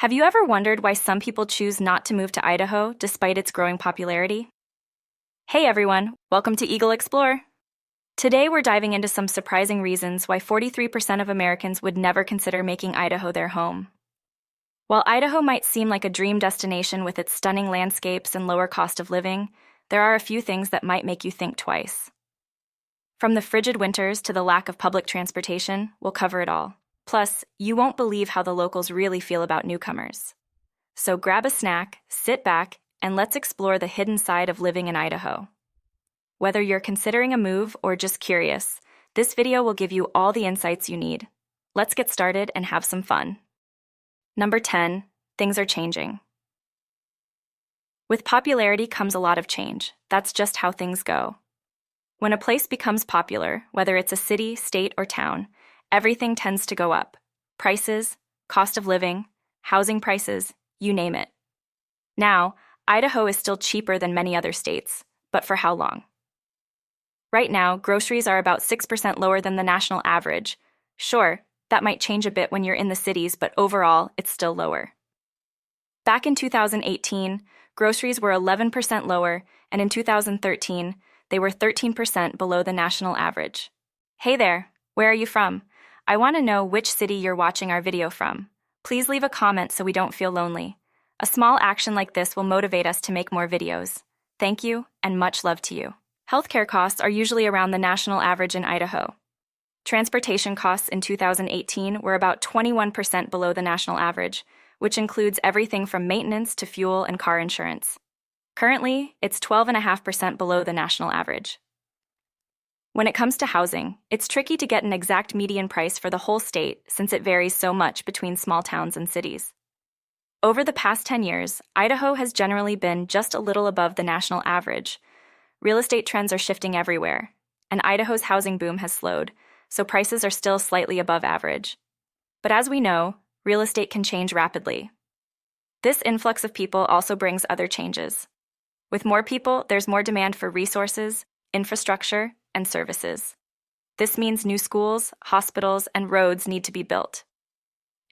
Have you ever wondered why some people choose not to move to Idaho despite its growing popularity? Hey everyone, welcome to Eagle Explore. Today we're diving into some surprising reasons why 43% of Americans would never consider making Idaho their home. While Idaho might seem like a dream destination with its stunning landscapes and lower cost of living, there are a few things that might make you think twice. From the frigid winters to the lack of public transportation, we'll cover it all. Plus, you won't believe how the locals really feel about newcomers. So grab a snack, sit back, and let's explore the hidden side of living in Idaho. Whether you're considering a move or just curious, this video will give you all the insights you need. Let's get started and have some fun. Number 10, things are changing. With popularity comes a lot of change. That's just how things go. When a place becomes popular, whether it's a city, state, or town, everything tends to go up. Prices, cost of living, housing prices, you name it. Now, Idaho is still cheaper than many other states, but for how long? Right now, groceries are about 6% lower than the national average. Sure, that might change a bit when you're in the cities, but overall, it's still lower. Back in 2018, groceries were 11% lower, and in 2013, they were 13% below the national average. Hey there, where are you from? I want to know which city you're watching our video from. Please leave a comment so we don't feel lonely. A small action like this will motivate us to make more videos. Thank you, and much love to you. Healthcare costs are usually around the national average in Idaho. Transportation costs in 2018 were about 21% below the national average, which includes everything from maintenance to fuel and car insurance. Currently, it's 12.5% below the national average. When it comes to housing, it's tricky to get an exact median price for the whole state since it varies so much between small towns and cities. Over the past 10 years, Idaho has generally been just a little above the national average. Real estate trends are shifting everywhere, and Idaho's housing boom has slowed, so prices are still slightly above average. But as we know, real estate can change rapidly. This influx of people also brings other changes. With more people, there's more demand for resources, infrastructure, and services. This means new schools, hospitals, and roads need to be built.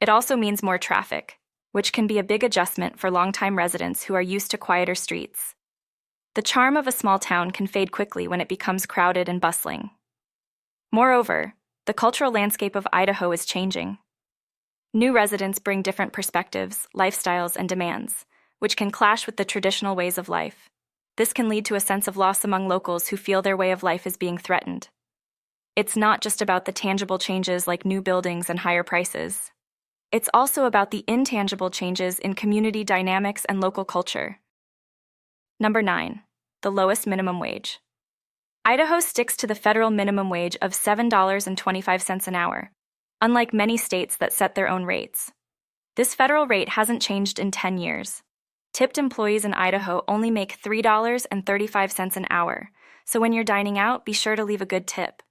It also means more traffic, which can be a big adjustment for longtime residents who are used to quieter streets. The charm of a small town can fade quickly when it becomes crowded and bustling. Moreover, the cultural landscape of Idaho is changing. New residents bring different perspectives, lifestyles, and demands, which can clash with the traditional ways of life. This can lead to a sense of loss among locals who feel their way of life is being threatened. It's not just about the tangible changes like new buildings and higher prices. It's also about the intangible changes in community dynamics and local culture. Number 9, the lowest minimum wage. Idaho sticks to the federal minimum wage of $7.25 an hour, unlike many states that set their own rates. This federal rate hasn't changed in 10 years. Tipped employees in Idaho only make $3.35 an hour, so when you're dining out, be sure to leave a good tip.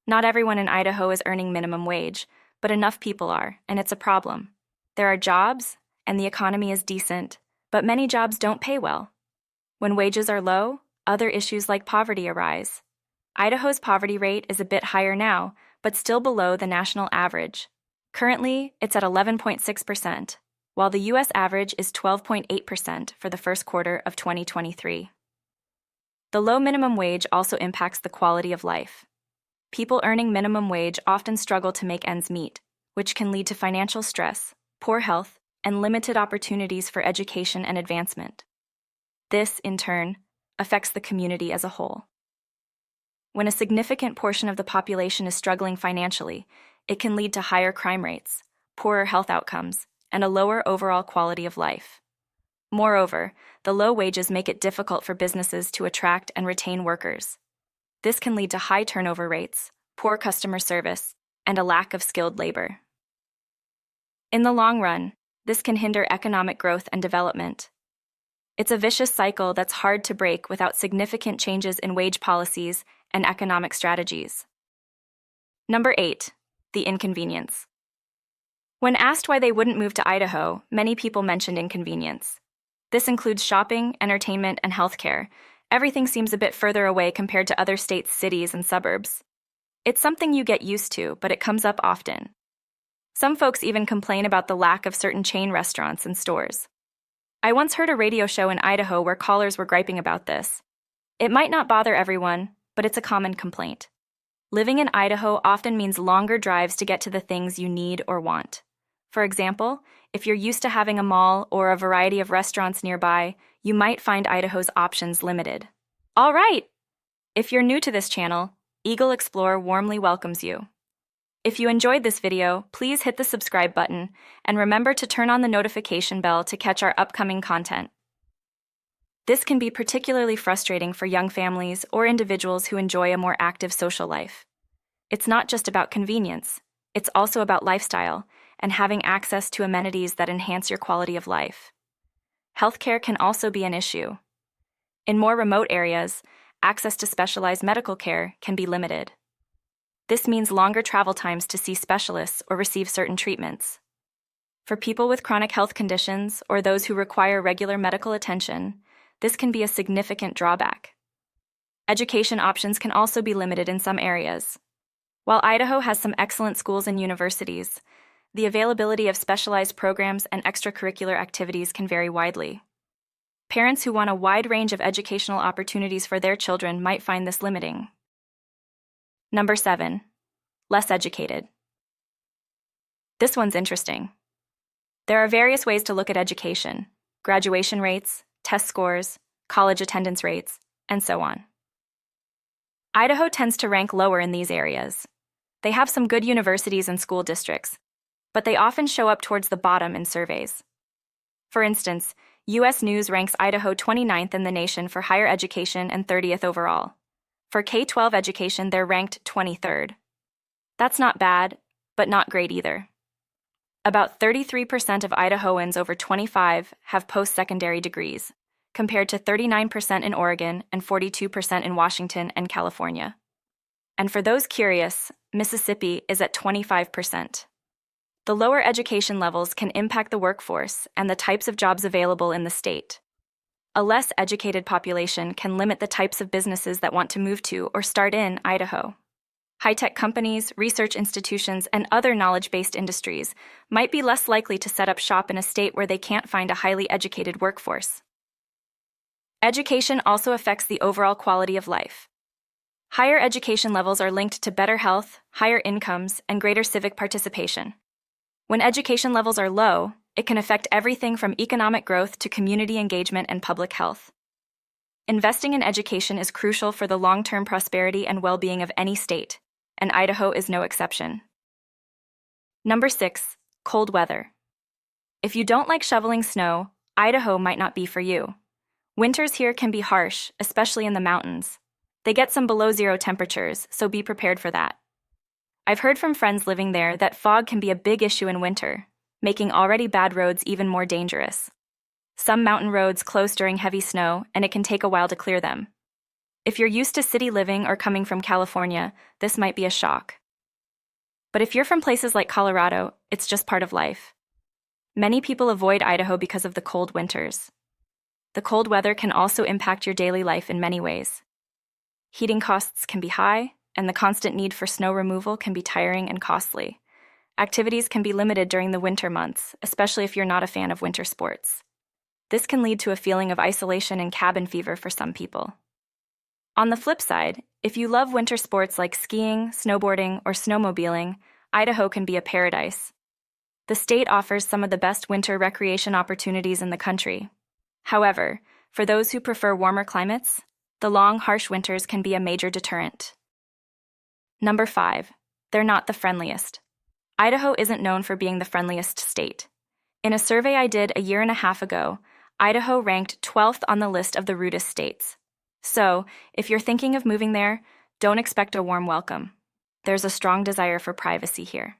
Not everyone in Idaho is earning minimum wage, but enough people are, and it's a problem. There are jobs, and the economy is decent, but many jobs don't pay well. When wages are low, other issues like poverty arise. Idaho's poverty rate is a bit higher now, but still below the national average. Currently, it's at 11.6%. While the U.S. average is 12.8% for the first quarter of 2023. The low minimum wage also impacts the quality of life. People earning minimum wage often struggle to make ends meet, which can lead to financial stress, poor health, and limited opportunities for education and advancement. This, in turn, affects the community as a whole. When a significant portion of the population is struggling financially, it can lead to higher crime rates, poorer health outcomes, and a lower overall quality of life. Moreover, the low wages make it difficult for businesses to attract and retain workers. This can lead to high turnover rates, poor customer service, and a lack of skilled labor. In the long run, this can hinder economic growth and development. It's a vicious cycle that's hard to break without significant changes in wage policies and economic strategies. Number 8, the inconvenience. When asked why they wouldn't move to Idaho, many people mentioned inconvenience. This includes shopping, entertainment, and healthcare. Everything seems a bit further away compared to other states' cities and suburbs. It's something you get used to, but it comes up often. Some folks even complain about the lack of certain chain restaurants and stores. I once heard a radio show in Idaho where callers were griping about this. It might not bother everyone, but it's a common complaint. Living in Idaho often means longer drives to get to the things you need or want. For example, if you're used to having a mall or a variety of restaurants nearby, you might find Idaho's options limited. All right! If you're new to this channel, Eagle Explorer warmly welcomes you. If you enjoyed this video, please hit the subscribe button and remember to turn on the notification bell to catch our upcoming content. This can be particularly frustrating for young families or individuals who enjoy a more active social life. It's not just about convenience, it's also about lifestyle and having access to amenities that enhance your quality of life. Healthcare can also be an issue. In more remote areas, access to specialized medical care can be limited. This means longer travel times to see specialists or receive certain treatments. For people with chronic health conditions or those who require regular medical attention, this can be a significant drawback. Education options can also be limited in some areas. While Idaho has some excellent schools and universities, the availability of specialized programs and extracurricular activities can vary widely. Parents who want a wide range of educational opportunities for their children might find this limiting. Number 7. Less educated. This one's interesting. There are various ways to look at education: graduation rates, test scores, college attendance rates, and so on. Idaho tends to rank lower in these areas. They have some good universities and school districts, but they often show up towards the bottom in surveys. For instance, U.S. News ranks Idaho 29th in the nation for higher education and 30th overall. For K-12 education, they're ranked 23rd. That's not bad, but not great either. About 33% of Idahoans over 25 have post-secondary degrees, compared to 39% in Oregon and 42% in Washington and California. And for those curious, Mississippi is at 25%. The lower education levels can impact the workforce and the types of jobs available in the state. A less educated population can limit the types of businesses that want to move to or start in Idaho. High-tech companies, research institutions, and other knowledge-based industries might be less likely to set up shop in a state where they can't find a highly educated workforce. Education also affects the overall quality of life. Higher education levels are linked to better health, higher incomes, and greater civic participation. When education levels are low, it can affect everything from economic growth to community engagement and public health. Investing in education is crucial for the long-term prosperity and well-being of any state, and Idaho is no exception. Number 6. Cold weather. If you don't like shoveling snow, Idaho might not be for you. Winters here can be harsh, especially in the mountains. They get some below-zero temperatures, so be prepared for that. I've heard from friends living there that fog can be a big issue in winter, making already bad roads even more dangerous. Some mountain roads close during heavy snow, and it can take a while to clear them. If you're used to city living or coming from California, this might be a shock. But if you're from places like Colorado, it's just part of life. Many people avoid Idaho because of the cold winters. The cold weather can also impact your daily life in many ways. Heating costs can be high, and the constant need for snow removal can be tiring and costly. Activities can be limited during the winter months, especially if you're not a fan of winter sports. This can lead to a feeling of isolation and cabin fever for some people. On the flip side, if you love winter sports like skiing, snowboarding, or snowmobiling, Idaho can be a paradise. The state offers some of the best winter recreation opportunities in the country. However, for those who prefer warmer climates, the long, harsh winters can be a major deterrent. Number 5. They're not the friendliest. Idaho isn't known for being the friendliest state. In a survey I did a year and a half ago, Idaho ranked 12th on the list of the rudest states. So, if you're thinking of moving there, don't expect a warm welcome. There's a strong desire for privacy here.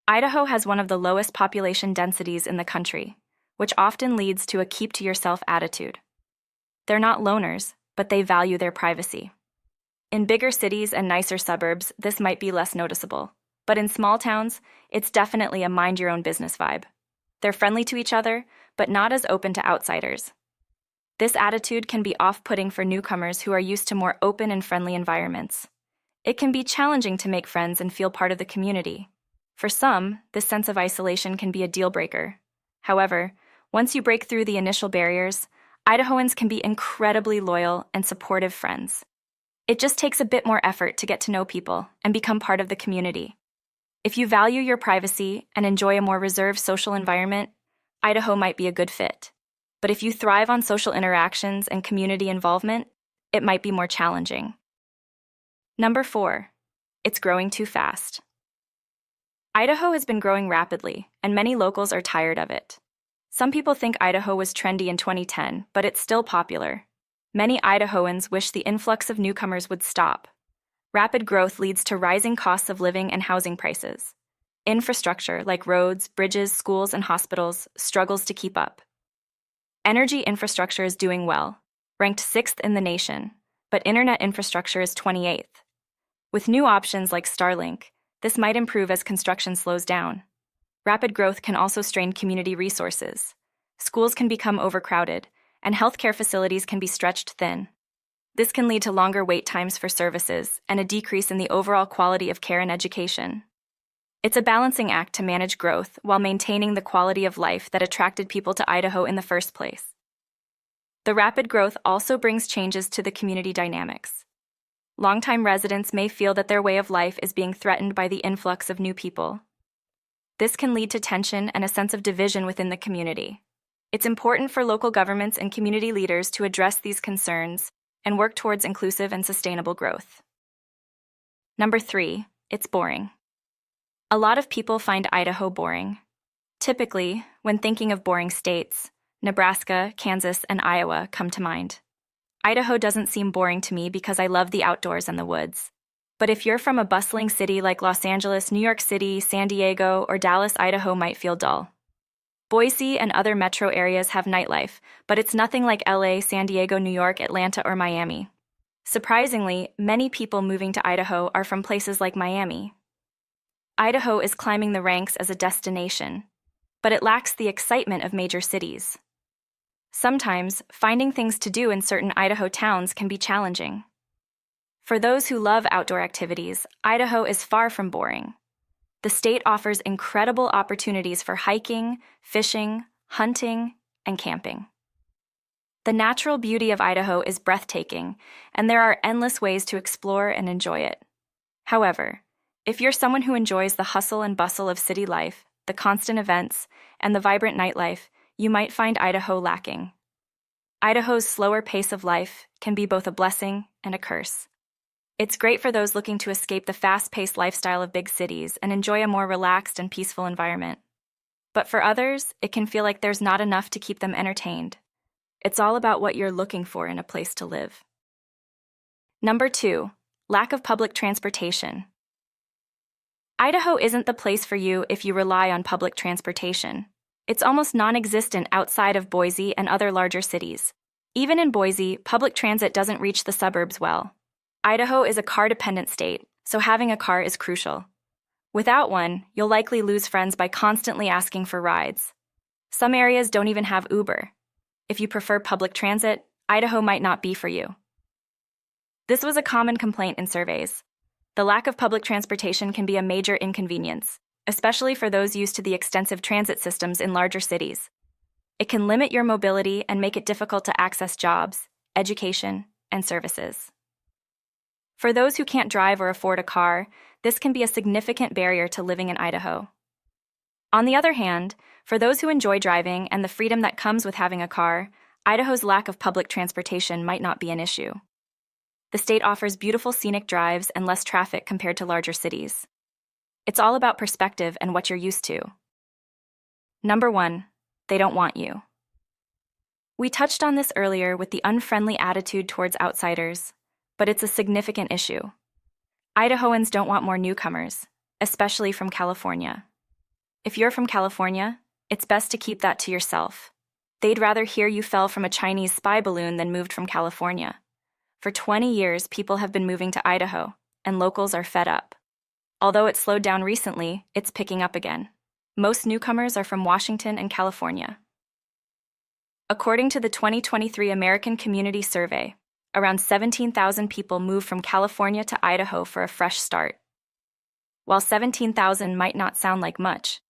Idaho has one of the lowest population densities in the country, which often leads to a keep-to-yourself attitude. They're not loners, but they value their privacy. In bigger cities and nicer suburbs, this might be less noticeable. But in small towns, it's definitely a mind-your-own-business vibe. They're friendly to each other, but not as open to outsiders. This attitude can be off-putting for newcomers who are used to more open and friendly environments. It can be challenging to make friends and feel part of the community. For some, this sense of isolation can be a deal breaker. However, once you break through the initial barriers, Idahoans can be incredibly loyal and supportive friends. It just takes a bit more effort to get to know people and become part of the community. If you value your privacy and enjoy a more reserved social environment, Idaho might be a good fit. But if you thrive on social interactions and community involvement, it might be more challenging. Number 4, it's growing too fast. Idaho has been growing rapidly, and many locals are tired of it. Some people think Idaho was trendy in 2010, but it's still popular. Many Idahoans wish the influx of newcomers would stop. Rapid growth leads to rising costs of living and housing prices. Infrastructure, like roads, bridges, schools, and hospitals, struggles to keep up. Energy infrastructure is doing well, ranked 6th in the nation, but internet infrastructure is 28th. With new options like Starlink, this might improve as construction slows down. Rapid growth can also strain community resources. Schools can become overcrowded, and healthcare facilities can be stretched thin. This can lead to longer wait times for services and a decrease in the overall quality of care and education. It's a balancing act to manage growth while maintaining the quality of life that attracted people to Idaho in the first place. The rapid growth also brings changes to the community dynamics. Longtime residents may feel that their way of life is being threatened by the influx of new people. This can lead to tension and a sense of division within the community. It's important for local governments and community leaders to address these concerns and work towards inclusive and sustainable growth. Number 3, it's boring. A lot of people find Idaho boring. Typically, when thinking of boring states, Nebraska, Kansas, and Iowa come to mind. Idaho doesn't seem boring to me because I love the outdoors and the woods. But if you're from a bustling city like Los Angeles, New York City, San Diego, or Dallas, Idaho might feel dull. Boise and other metro areas have nightlife, but it's nothing like LA, San Diego, New York, Atlanta, or Miami. Surprisingly, many people moving to Idaho are from places like Miami. Idaho is climbing the ranks as a destination, but it lacks the excitement of major cities. Sometimes, finding things to do in certain Idaho towns can be challenging. For those who love outdoor activities, Idaho is far from boring. The state offers incredible opportunities for hiking, fishing, hunting, and camping. The natural beauty of Idaho is breathtaking, and there are endless ways to explore and enjoy it. However, if you're someone who enjoys the hustle and bustle of city life, the constant events, and the vibrant nightlife, you might find Idaho lacking. Idaho's slower pace of life can be both a blessing and a curse. It's great for those looking to escape the fast-paced lifestyle of big cities and enjoy a more relaxed and peaceful environment. But for others, it can feel like there's not enough to keep them entertained. It's all about what you're looking for in a place to live. Number 2, lack of public transportation. Idaho isn't the place for you if you rely on public transportation. It's almost non-existent outside of Boise and other larger cities. Even in Boise, public transit doesn't reach the suburbs well. Idaho is a car-dependent state, so having a car is crucial. Without one, you'll likely lose friends by constantly asking for rides. Some areas don't even have Uber. If you prefer public transit, Idaho might not be for you. This was a common complaint in surveys. The lack of public transportation can be a major inconvenience, especially for those used to the extensive transit systems in larger cities. It can limit your mobility and make it difficult to access jobs, education, and services. For those who can't drive or afford a car, this can be a significant barrier to living in Idaho. On the other hand, for those who enjoy driving and the freedom that comes with having a car, Idaho's lack of public transportation might not be an issue. The state offers beautiful scenic drives and less traffic compared to larger cities. It's all about perspective and what you're used to. Number 1, they don't want you. We touched on this earlier with the unfriendly attitude towards outsiders, but it's a significant issue. Idahoans don't want more newcomers, especially from California. If you're from California, it's best to keep that to yourself. They'd rather hear you fell from a Chinese spy balloon than moved from California. For 20 years, people have been moving to Idaho, and locals are fed up. Although it slowed down recently, it's picking up again. Most newcomers are from Washington and California. According to the 2023 American Community Survey, around 17,000 people moved from California to Idaho for a fresh start. While 17,000 might not sound like much,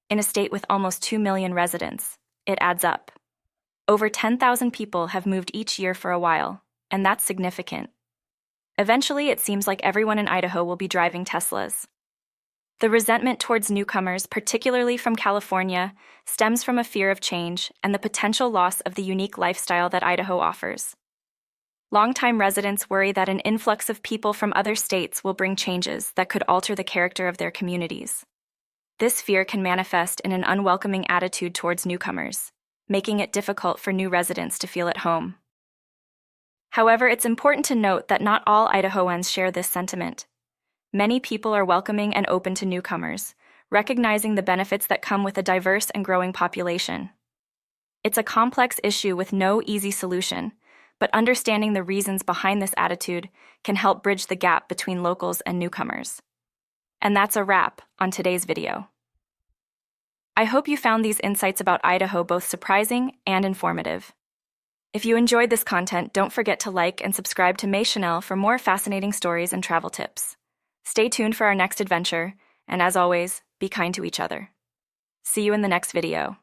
in a state with almost 2 million residents, it adds up. Over 10,000 people have moved each year for a while, and that's significant. Eventually, it seems like everyone in Idaho will be driving Teslas. The resentment towards newcomers, particularly from California, stems from a fear of change and the potential loss of the unique lifestyle that Idaho offers. Longtime residents worry that an influx of people from other states will bring changes that could alter the character of their communities. This fear can manifest in an unwelcoming attitude towards newcomers, making it difficult for new residents to feel at home. However, it's important to note that not all Idahoans share this sentiment. Many people are welcoming and open to newcomers, recognizing the benefits that come with a diverse and growing population. It's a complex issue with no easy solution, but understanding the reasons behind this attitude can help bridge the gap between locals and newcomers. And that's a wrap on today's video. I hope you found these insights about Idaho both surprising and informative. If you enjoyed this content, don't forget to like and subscribe to May Chanel for more fascinating stories and travel tips. Stay tuned for our next adventure, and as always, be kind to each other. See you in the next video.